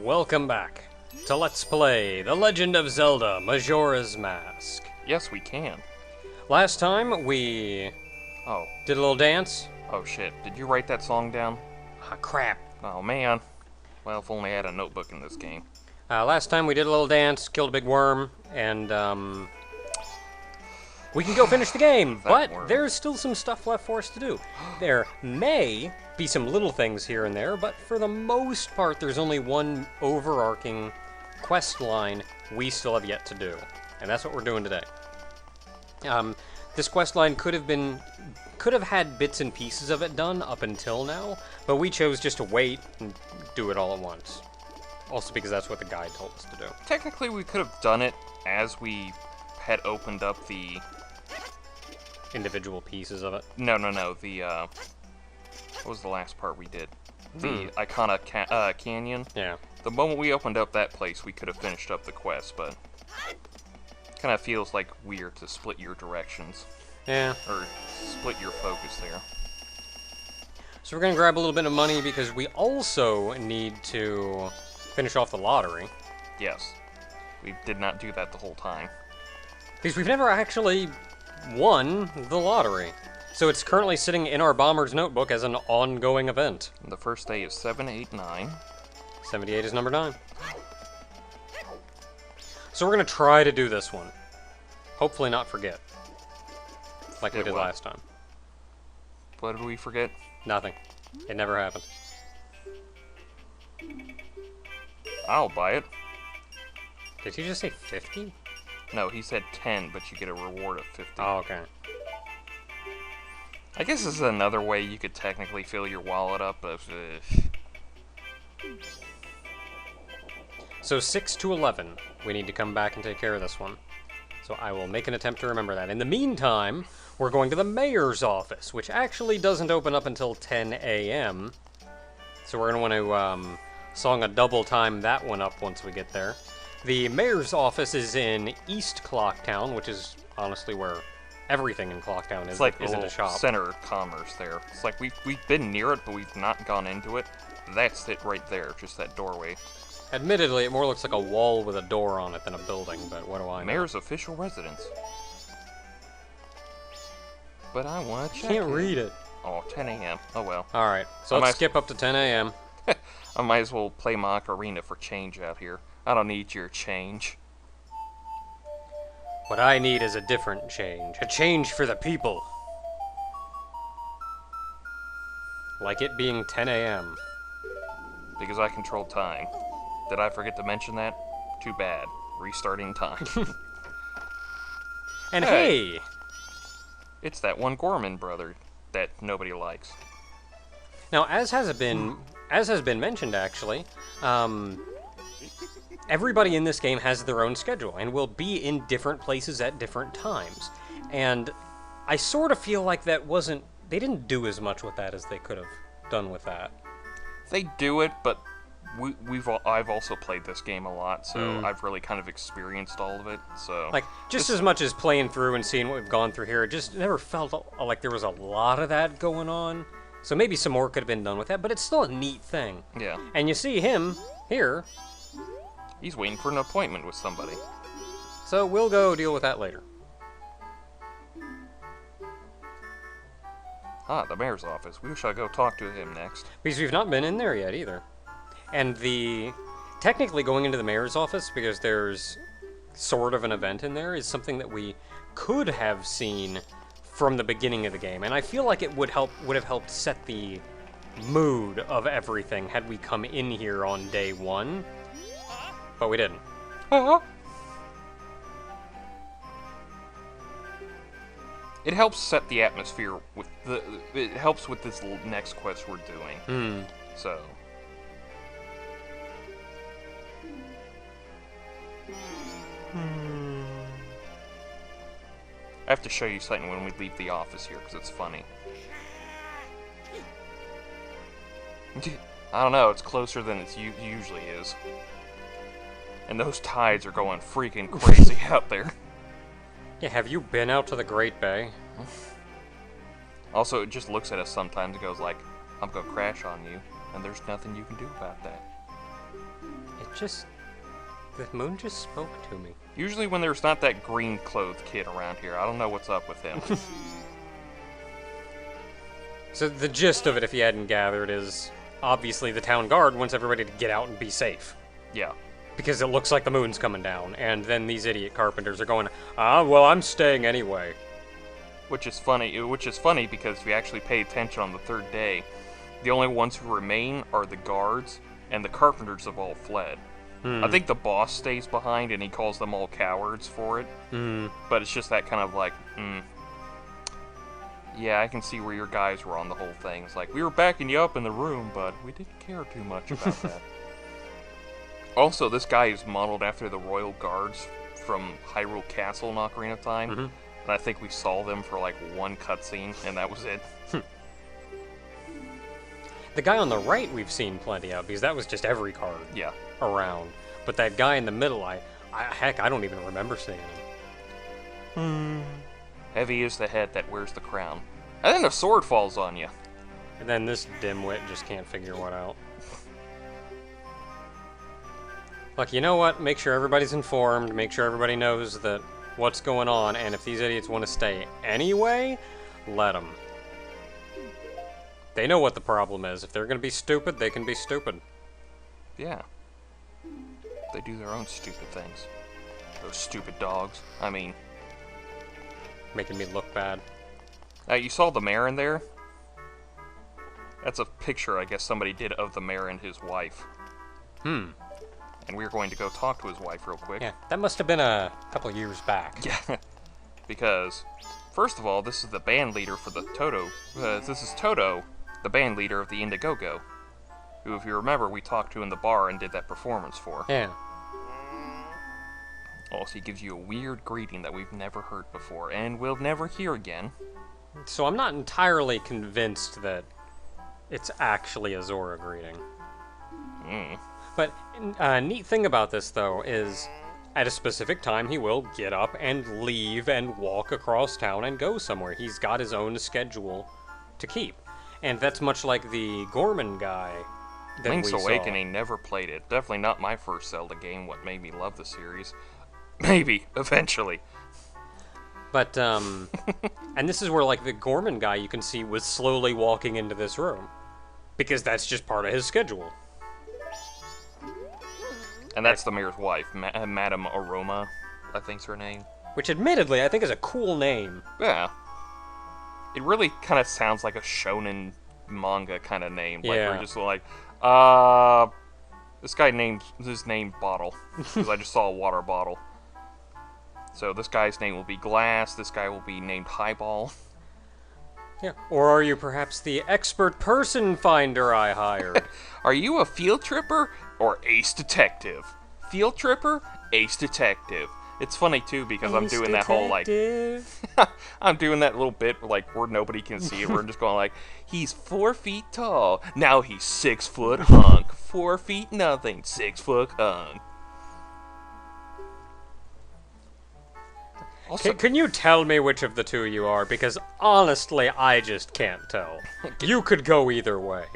Welcome back to Let's Play The Legend of Zelda, Majora's Mask. Yes, we can. Last time we Oh. did a little dance. Oh shit. Did you write that song down? Ah, crap. Oh man. Well, if only I had a notebook in this game. Last time we did a little dance, killed a big worm, and we can go finish the game, but worm. there's still some stuff left for us to do. There may be some little things here and there, but for the most part, there's only one overarching quest line we still have yet to do, and that's what we're doing today. This quest line could have had bits and pieces of it done up until now, but we chose just to wait and do it all at once. Also because that's what the guide told us to do. Technically, we could have done it as we had opened up the... Individual pieces of it. No. The, what was the last part we did? The Icona Canyon. Yeah. The moment we opened up that place, we could have finished up the quest, but... Kind of feels like weird to split your directions. Yeah. Or split your focus there. So we're going to grab a little bit of money because we also need to finish off the lottery. Yes. We did not do that the whole time. Because we've never actually won the lottery. So it's currently sitting in our bomber's notebook as an ongoing event. And the first day is 7, 8, 9. 78 is number 9. So we're going to try to do this one. Hopefully not forget. Like we did last time. What did we forget? Nothing. It never happened. I'll buy it. Did you just say 50? No, he said 10, but you get a reward of 50. Oh, okay. I guess this is another way you could technically fill your wallet up, but... So 6 to 11, we need to come back and take care of this one. So I will make an attempt to remember that. In the meantime, we're going to the mayor's office, which actually doesn't open up until 10 a.m. So we're going to want to song a double time that one up once we get there. The mayor's office is in East Clocktown, which is honestly where everything in Clocktown is. It's like is a in a little shop. center of commerce there. It's like we've been near it, but we've not gone into it. That's it right there, just that doorway. Admittedly, it more looks like a wall with a door on it than a building, but what do I know? Mayor's official residence. But I want to check Can't read it. Oh, 10 a.m. Oh well. Alright, so let's skip up to 10 a.m. I might as well play my ocarina for change out here. I don't need your change. What I need is a different change. A change for the people. Like it being 10 a.m. Because I control time. Did I forget to mention that? Too bad. Restarting time. And hey! It's that one Gorman brother that nobody likes. Now, as has been mentioned actually, everybody in this game has their own schedule and will be in different places at different times. And I sort of feel like they didn't do as much with that as they could have done with that. They do it, but I've also played this game a lot, so I've really kind of experienced all of it. So like just as much as playing through and seeing what we've gone through here, it just never felt like there was a lot of that going on. So maybe some more could have been done with that, but it's still a neat thing. Yeah. And you see him here. He's waiting for an appointment with somebody. So we'll go deal with that later. Ah, the mayor's office. We shall go talk to him next. Because we've not been in there yet either. And technically going into the mayor's office, because there's sort of an event in there, is something that we could have seen from the beginning of the game. And I feel like it would have helped set the mood of everything had we come in here on day one. But we didn't. It helps set the atmosphere with it helps with this next quest we're doing. So. I have to show you something when we leave the office here, because it's funny. I don't know, it's closer than it usually is. And those tides are going freaking crazy out there. Yeah, have you been out to the Great Bay? Also, it just looks at us sometimes and goes like, I'm gonna crash on you, and there's nothing you can do about that. The moon just spoke to me. Usually when there's not that green-clothed kid around here, I don't know what's up with him. So the gist of it, if you hadn't gathered, is obviously the town guard wants everybody to get out and be safe. Yeah. Because it looks like the moon's coming down, and then these idiot carpenters are going, well, I'm staying anyway. Which is funny because if you actually pay attention on the third day, the only ones who remain are the guards, and the carpenters have all fled. I think the boss stays behind, and he calls them all cowards for it. But it's just that kind of like, yeah, I can see where your guys were on the whole thing. It's like, we were backing you up in the room, but we didn't care too much about that. Also, this guy is modeled after the royal guards from Hyrule Castle in Ocarina of Time. And I think we saw them for like one cutscene, and that was it. The guy on the right we've seen plenty of, because that was just every card around. But that guy in the middle, heck, I don't even remember seeing him. Heavy is the head that wears the crown. And then a sword falls on you. And then this dimwit just can't figure what out. Look, you know what? Make sure everybody's informed, make sure everybody knows that what's going on, and if these idiots want to stay anyway, let them. They know what the problem is. If they're going to be stupid, they can be stupid. Yeah. They do their own stupid things. Those stupid dogs. I mean... Making me look bad. You saw the mayor in there? That's a picture, I guess, somebody did of the mayor and his wife. And we're going to go talk to his wife real quick. Yeah, that must have been a couple years back. Yeah. Because, first of all, this is the band leader for the Toto. This is Toto, the band leader of the Indiegogo, who, if you remember, we talked to in the bar and did that performance for. Yeah. Also, he gives you a weird greeting that we've never heard before, and we'll never hear again. So I'm not entirely convinced that it's actually a Zora greeting. But a neat thing about this, though, is at a specific time he will get up and leave and walk across town and go somewhere. He's got his own schedule to keep. And that's much like the Gorman guy that Link's we saw. Awakening, never played it. Definitely not my first Zelda game, what made me love the series. Maybe, eventually. But, and this is where, like, the Gorman guy you can see was slowly walking into this room. Because that's just part of his schedule. And that's the mayor's wife, Madame Aroma, I think's her name. Which, admittedly, I think is a cool name. Yeah. It really kind of sounds like a shonen manga kind of name. Like, Yeah. we're just like, this guy named his name Bottle, because I just saw a water bottle. So this guy's name will be Glass, this guy will be named Highball. Yeah. Or are you perhaps the expert person finder I hired? Are you a field tripper or ace detective? Field tripper, ace detective. It's funny too because I'm doing that whole like I'm doing that little bit like where nobody can see it. We're just going like, he's 4 feet tall. Now he's 6 foot hunk. 4 feet nothing. 6 foot hunk. Also, Can you tell me which of the two you are? Because honestly, I just can't tell. You could go either way.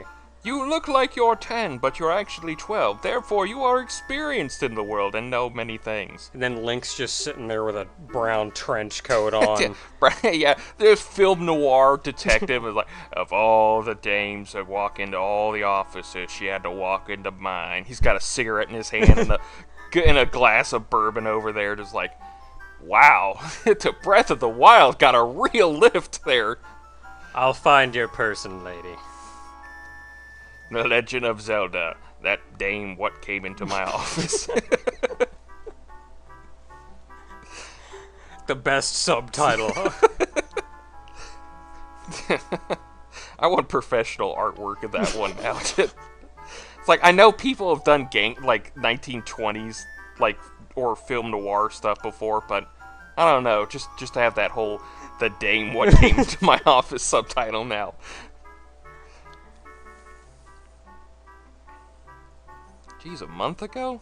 you look like you're 10, but you're actually 12. Therefore, you are experienced in the world and know many things. And then Link's just sitting there with a brown trench coat on. Yeah, there's film noir detective is like, of all the dames that walk into all the offices, she had to walk into mine. He's got a cigarette in his hand and a glass of bourbon over there, just like, wow, the Breath of the Wild got a real lift there. I'll find your person, lady. The Legend of Zelda. That dame what came into my office. The best subtitle. I want professional artwork of that one now. It's like, I know people have done like 1920s like or film noir stuff before, but I don't know, just to have that whole the dame what came into my office subtitle now. Geez, a month ago?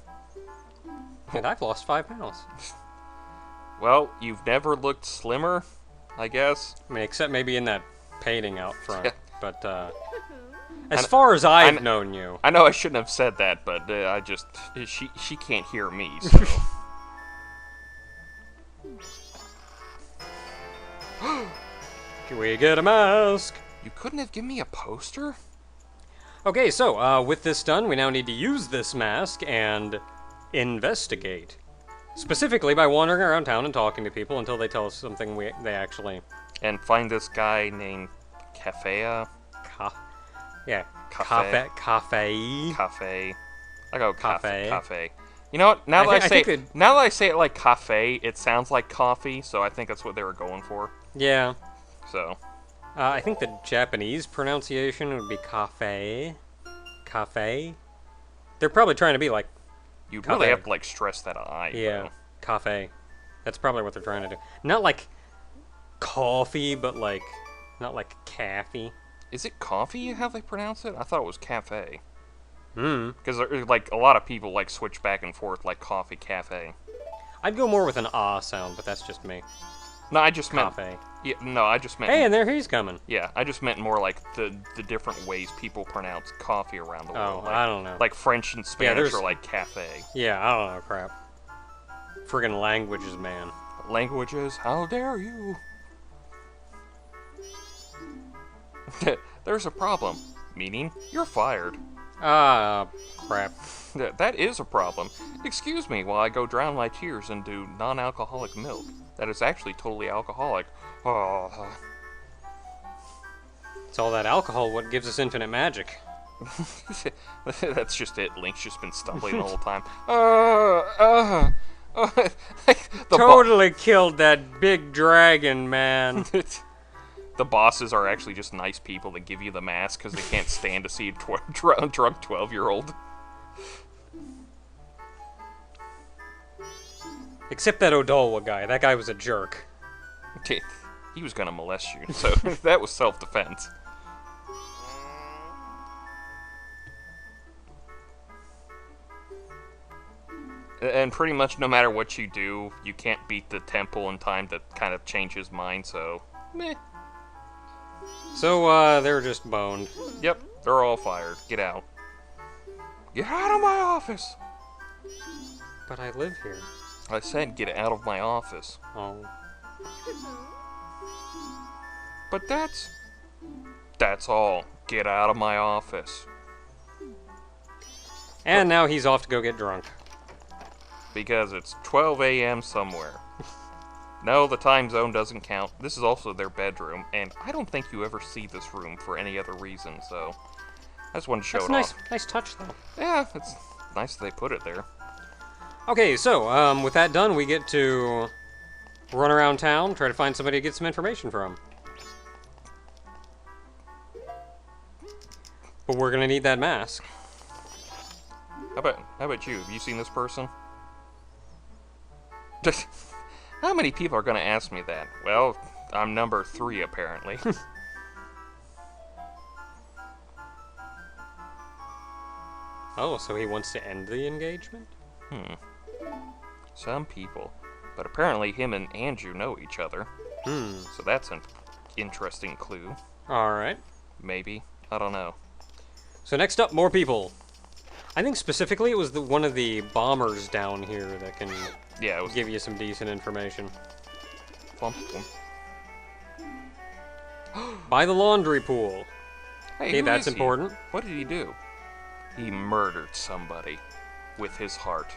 And I've lost 5 pounds. Well, you've never looked slimmer, I guess. I mean, except maybe in that painting out front. Yeah. But, As far as I've known you. I know I shouldn't have said that, but I just... She can't hear me, so... Can we get a mask? You couldn't have given me a poster? Okay, so, with this done, we now need to use this mask and investigate. Specifically by wandering around town and talking to people until they tell us something they actually... And find this guy named Kafei. Kafei. Kafei. I go Kafei. Kafei. You know what? Now that I say it like Kafei, it sounds like coffee, so I think that's what they were going for. Yeah. So. I think the Japanese pronunciation would be Kafei. Kafei? They're probably trying to be like... You really have to, like, stress that I. Yeah. Though. Kafei. That's probably what they're trying to do. Not like coffee, but like... Not like caffey. Is it coffee how they pronounce it? I thought it was cafe. Because, Hmm. like, a lot of people, like, switch back and forth, like, coffee, cafe. I'd go more with an ah sound, but that's just me. No, I just meant... Cafe. Yeah, no, I just meant... Hey, and there he's coming. Yeah, I just meant more like the different ways people pronounce coffee around the world. Oh, like, I don't know. Like French and Spanish are like cafe. Yeah, I don't know, crap. Friggin' languages, man. Languages? How dare you? There's a problem. Meaning, you're fired. Ah, crap. That is a problem. Excuse me while I go drown my tears into non-alcoholic milk. That is actually totally alcoholic. Oh. It's all that alcohol what gives us infinite magic. That's just it. Link's just been stumbling the whole time. Totally killed that big dragon, man. The bosses are actually just nice people that give you the mask because they can't stand to see a drunk 12-year-old. Except that Odolwa guy. That guy was a jerk. He was gonna molest you, so that was self-defense. And pretty much no matter what you do, you can't beat the temple in time to kind of change his mind, so meh. So, they're just boned. Yep, they're all fired. Get out. Get out of my office! But I live here. I said get out of my office. Oh. But that's all. Get out of my office. And now he's off to go get drunk. Because it's 12 a.m. somewhere. No, the time zone doesn't count. This is also their bedroom, and I don't think you ever see this room for any other reason, so I just wanted to show it off. Nice touch, though. Yeah, it's nice that they put it there. Okay, so, with that done, we get to run around town, try to find somebody to get some information from. But we're gonna need that mask. How about you? Have you seen this person? How many people are gonna ask me that? Well, I'm number 3, apparently. Oh, so he wants to end the engagement? Some people. But apparently him and Andrew know each other. So that's an interesting clue. Alright. Maybe. I don't know. So next up, more people. I think specifically it was one of the bombers down here that can give you some decent information. Flump. By the laundry pool. Hey, that's important. What did he do? He murdered somebody with his heart.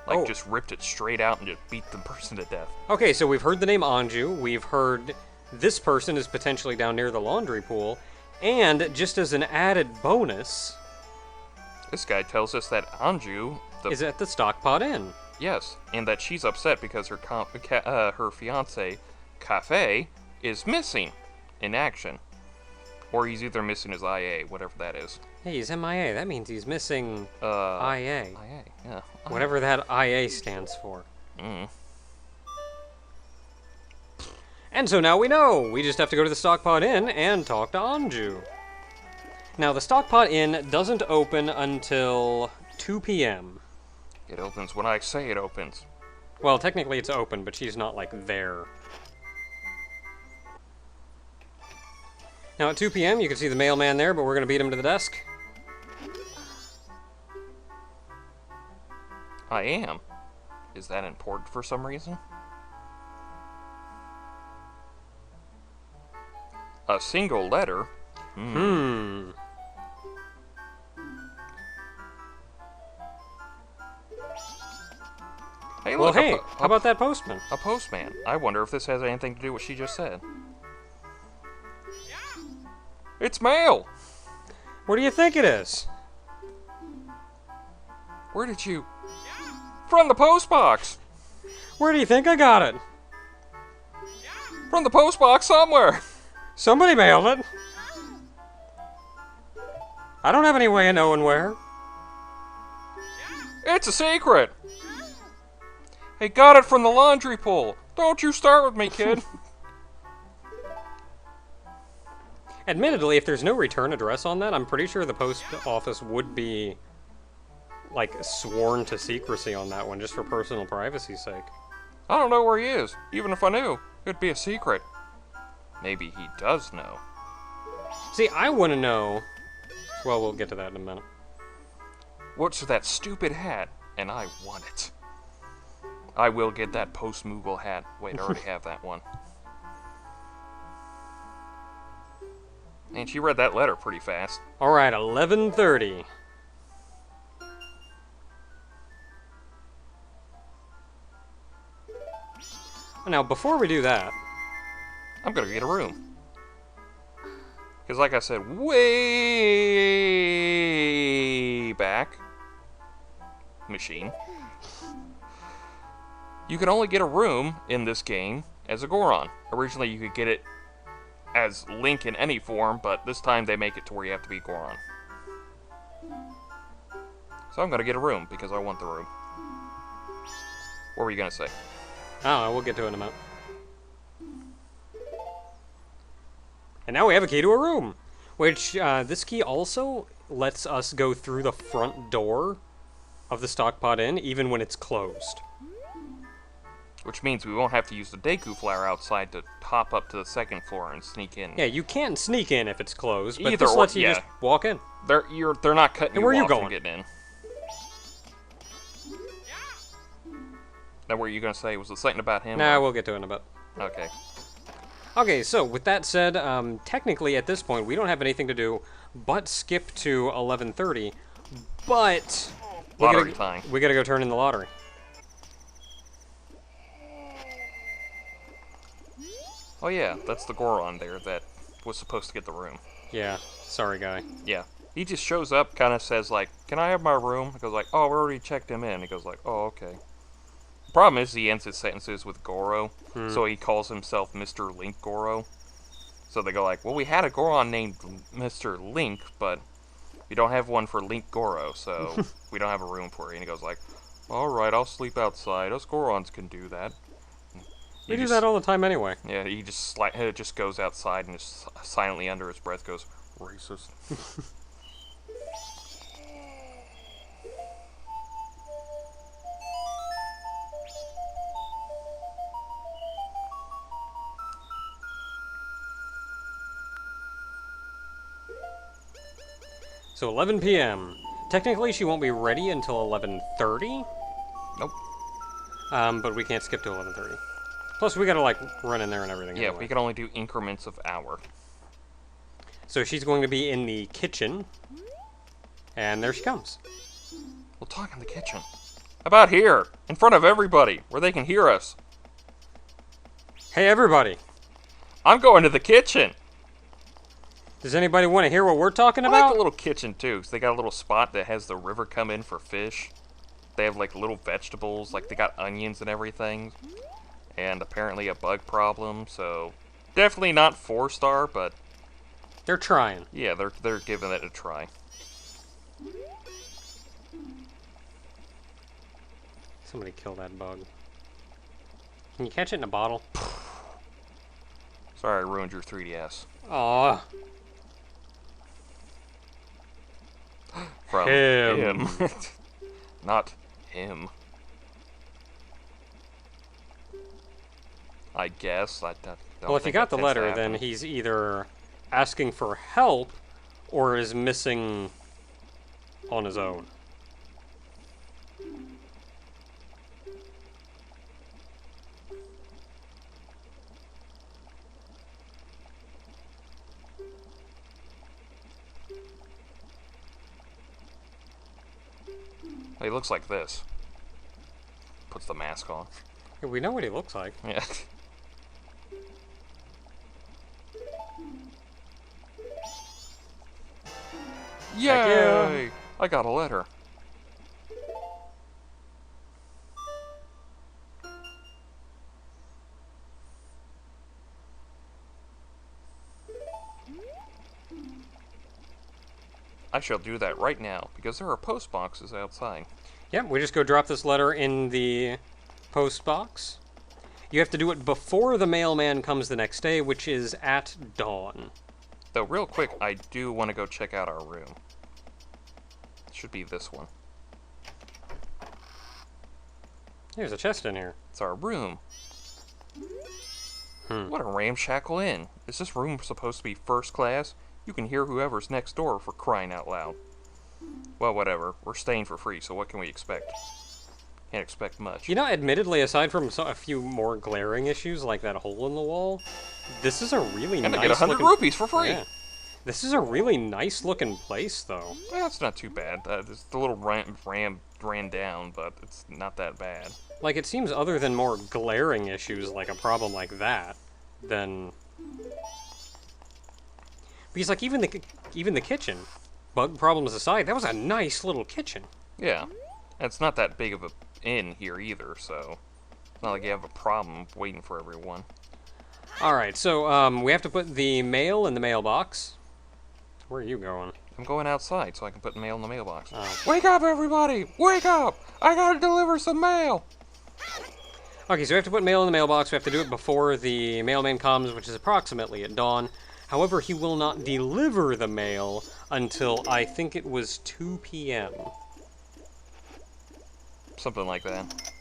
Like, just ripped it straight out and just beat the person to death. Okay, so we've heard the name Anju. We've heard this person is potentially down near the laundry pool. And just as an added bonus... This guy tells us that Anju... is at the Stockpot Inn. Yes, and that she's upset because her fiancé, Kafei, is missing in action. Or he's either missing his IA, whatever that is. Hey, he's MIA. That means he's missing IA. IA, yeah. Whatever that IA stands for. And so now we know. We just have to go to the Stockpot Inn and talk to Anju. Now, the Stockpot Inn doesn't open until 2 p.m. It opens when I say it opens. Well, technically it's open, but she's not, like, there. Now at 2 p.m. you can see the mailman there, but we're going to beat him to the desk. I am. Is that important for some reason? A single letter? Hey, Well, look, hey, how about that postman? a postman. I wonder if this has anything to do with what she just said. It's mail! What do you think it is? Where did you... From the post box! Where do you think I got it? From the post box somewhere! Somebody mailed it. I don't have any way of knowing where. It's a secret! Hey, got it from the laundry pool. Don't you start with me, kid. Admittedly, if there's no return address on that, I'm pretty sure the post office would be, like, sworn to secrecy on that one, just for personal privacy's sake. I don't know where he is. Even if I knew, it'd be a secret. Maybe he does know. See, I want to know... Well, we'll get to that in a minute. What's that stupid hat? And I want it. I will get that post-Moogle hat. Wait, I already have that one. And she read that letter pretty fast. Alright, 11:30. Now, before we do that... I'm gonna get a room. Because like I said, way back... Machine. You can only get a room in this game as a Goron. Originally, you could get it as Link in any form, but this time they make it to where you have to be Goron. So I'm gonna get a room, because I want the room. What were you gonna say? I don't know, we'll get to it in a minute. And now we have a key to a room, which this key also lets us go through the front door of the Stockpot Inn, even when it's closed. Which means we won't have to use the Deku Flower outside to hop up to the second floor and sneak in. Yeah, you can sneak in if it's closed, but Either this or, lets you yeah. just walk in. They're not cutting Hey, you where are you off going? from getting in. Now, what were you gonna say? Was it something about him? Nah, or- we'll get to it in a bit. Okay. Okay, so with that said, technically at this point we don't have anything to do but skip to 11:30, but Lottery time. we gotta go turn in the lottery. Oh yeah, that's the Goron there that was supposed to get the room. Yeah, sorry guy. Yeah. He just shows up, kind of says like, "Can I have my room?" He goes like, "Oh, we already checked him in." He goes like, "Oh, okay." The problem is he ends his sentences with Goro, so he calls himself Mr. Link Goro. So they go like, "Well, we had a Goron named Mr. Link, but we don't have one for Link Goro, so we don't have a room for you." And he goes like, "All right, I'll sleep outside. Us Gorons can do that." We do that all the time anyway. Yeah, he just just goes outside and just silently under his breath goes, "Racist." So 11 p.m. Technically she won't be ready until 11:30. Nope. But we can't skip to 11:30. Plus we gotta like run in there and everything. Yeah, anyway. we can only do increments of hour. So she's going to be in the kitchen. And there she comes. We'll talk in the kitchen. How about here, in front of everybody, where they can hear us? Hey everybody! I'm going to the kitchen. Does anybody want to hear what we're talking I like about? the little kitchen too, because they got a little spot that has the river come in for fish. They have like little vegetables, like they got onions and everything. And apparently a bug problem, so definitely not 4-star, but They're trying. yeah, they're giving it a try. Somebody kill that bug. Can you catch it in a bottle? Sorry, I ruined your 3DS. Aw. From Him. Not him. I guess. I don't Well, if you think got that the tends to letter, then happen. he's either asking for help or is missing on his own. He looks like this. Puts the mask on. Yeah, we know what he looks like. Yeah. Yay! I got a letter. I shall do that right now, because there are post boxes outside. Yep, we just go drop this letter in the post box. You have to do it before the mailman comes the next day, which is at dawn. Though, real quick, I do want to go check out our room. It should be this one. There's a chest in here. It's our room. What a ramshackle inn. Is this room supposed to be first class? You can hear whoever's next door, for crying out loud. Well, whatever. We're staying for free, so what can we expect? Can't expect much. You know, admittedly, aside from a few more glaring issues like that hole in the wall, this is a really and nice I get 100 rupees for free! Yeah. This is a really nice looking place, though. Yeah, it's not too bad. It's the little ran down, but it's not that bad. Like, it seems other than more glaring issues like a problem like that, then... Because, like, even the kitchen, bug problems aside, that was a nice little kitchen. Yeah. And it's not that big of a inn here either, so... It's not like you have a problem waiting for everyone. Alright, so, we have to put the mail in the mailbox. Where are you going? I'm going outside so I can put mail in the mailbox. Oh. Wake up, everybody! Wake up! I gotta deliver some mail! Okay, so we have to put mail in the mailbox. We have to do it before the mailman comes, which is approximately at dawn. However, he will not deliver the mail until, I think it was 2 p.m. Something like that.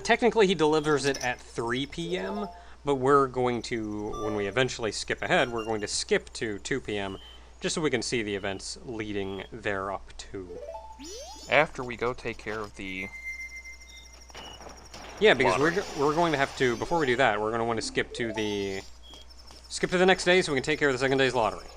Technically, he delivers it at 3 p.m., but we're going to, when we eventually skip ahead, we're going to skip to 2 p.m., just so we can see the events leading there up to. After we go take care of the... Yeah, because we're going to have to, before we do that, we're going to want to skip to the next day so we can take care of the second day's lottery.